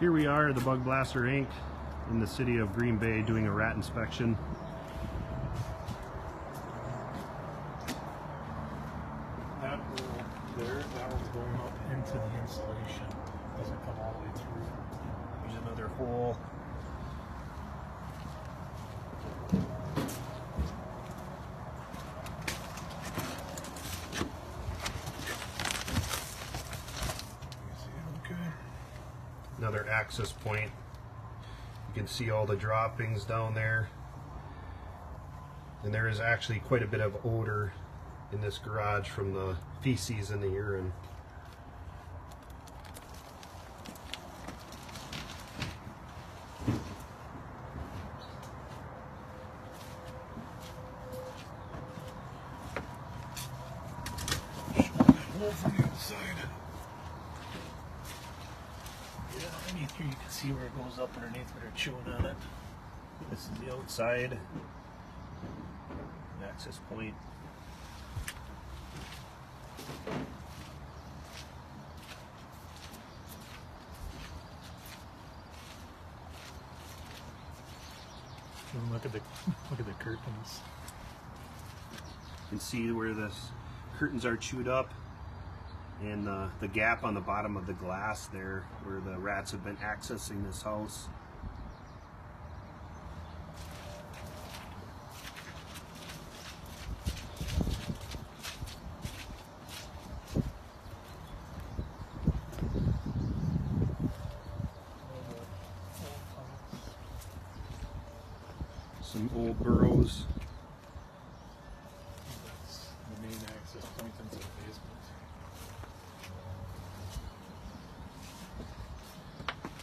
Here we are at the Bug Blaster Inc. in the city of Green Bay doing a rat inspection. That hole there, that one's going up into the insulation. Doesn't come all the way through. Here's another hole. Another access point. You can see all the droppings down there. And there is actually quite a bit of odor in this garage from the feces and the urine. Hole from the inside. Yeah, underneath here you can see where it goes up underneath where they're chewing on it. This is the outside access point. And look at the curtains. You can see where the curtains are chewed up, and the gap on the bottom of the glass there where the rats have been accessing this house. Some old burrows. That's the main access point into the basement.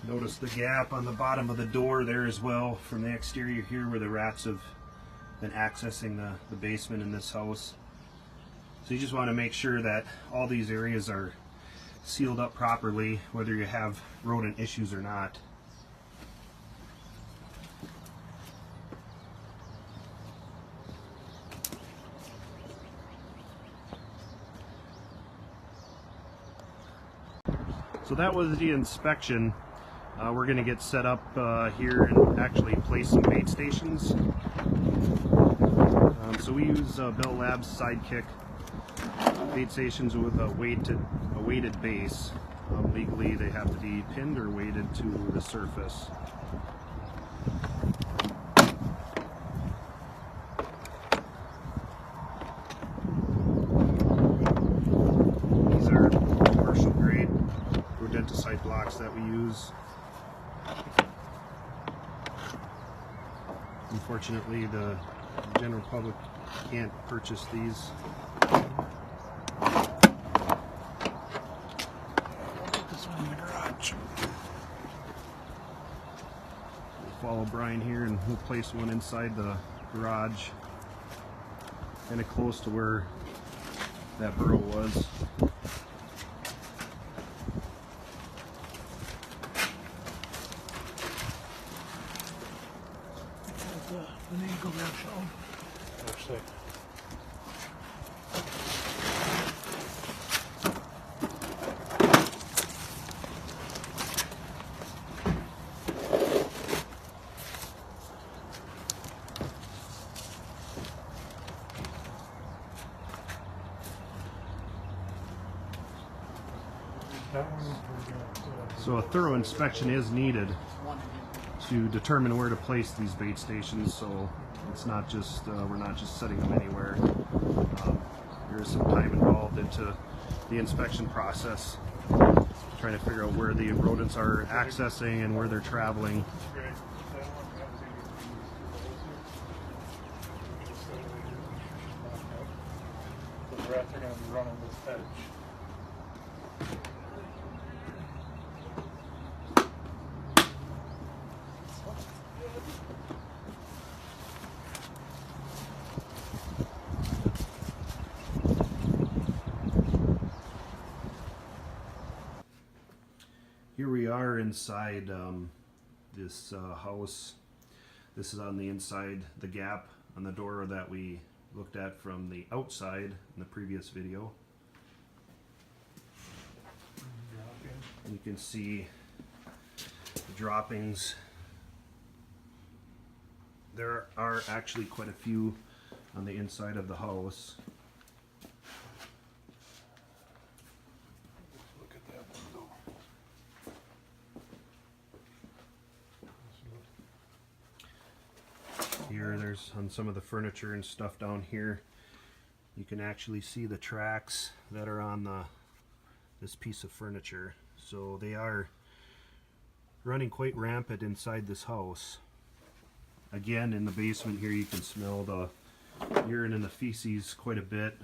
Notice the gap on the bottom of the door there as well from the exterior here where the rats have been accessing the basement in this house. So you just want to make sure that all these areas are sealed up properly, whether you have rodent issues or not. So that was the inspection. We're going to get set up here and actually place some bait stations. So we use Bell Labs Sidekick bait stations with a weighted base. Legally they have to be pinned or weighted to the surface. These are commercial grade rodenticide blocks that we use. Unfortunately, the general public can't purchase these. Put this one in the garage. Follow Brian here and we'll place one inside the garage, kind of close to where that burrow was. The name go down, Sean. Actually. So a thorough inspection is needed to determine where to place these bait stations, so it's not just we're not just setting them anywhere. There is some time involved into the inspection process, trying to figure out where the rodents are accessing and where they're traveling. The rats are going to be running this edge. Here we are inside this house. This is on the inside, the gap on the door that we looked at from the outside in the previous video. You can see The droppings. There are actually quite a few on the inside of the house. Let's look at that window. Here, there's on some of the furniture and stuff down here. You can actually see the tracks that are on this piece of furniture. So they are running quite rampant inside this house. Again, in the basement here, you can smell the urine and the feces quite a bit.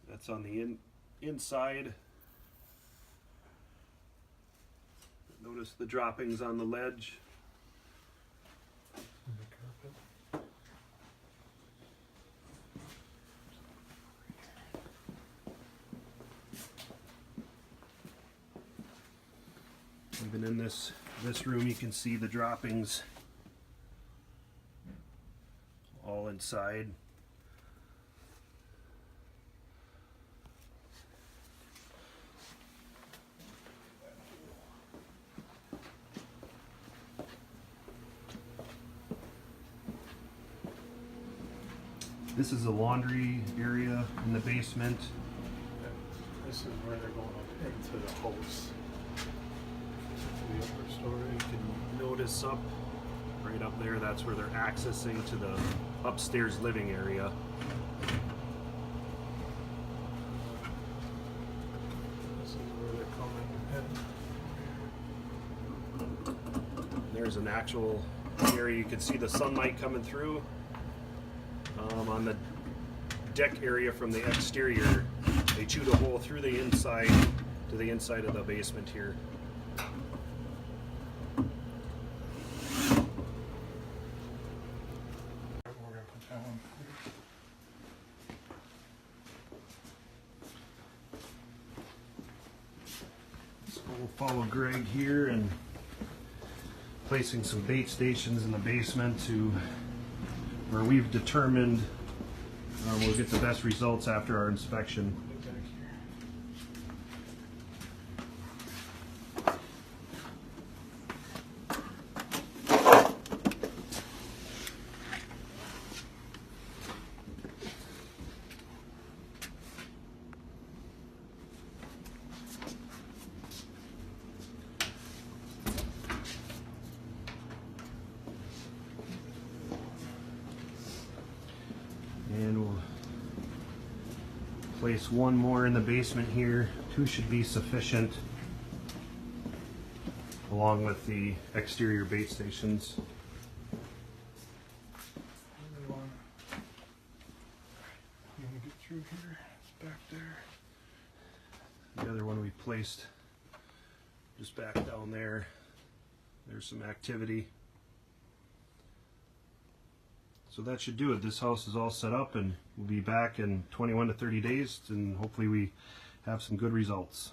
That's on the inside. Notice the droppings on the ledge. And the carpet. Even in this room, you can see the droppings all inside. This is the laundry area in the basement. This is where they're going up into the house. To the upper story. You can notice up, right up there, that's where they're accessing to the upstairs living area. This is where they're coming in. There's an actual area, you can see the sunlight coming through. On the deck area from the exterior, they chewed a hole through the inside to the inside of the basement here. We're gonna put that one. So we'll follow Greg here and placing some bait stations in the basement to where we've determined we'll get the best results after our inspection. Back here. And we'll place one more in the basement here. 2 should be sufficient, along with the exterior bait stations. You wanna get through here? It's back there. The other one we placed just back down there. There's some activity. So that should do it. This house is all set up, and we'll be back in 21 to 30 days, and hopefully we have some good results.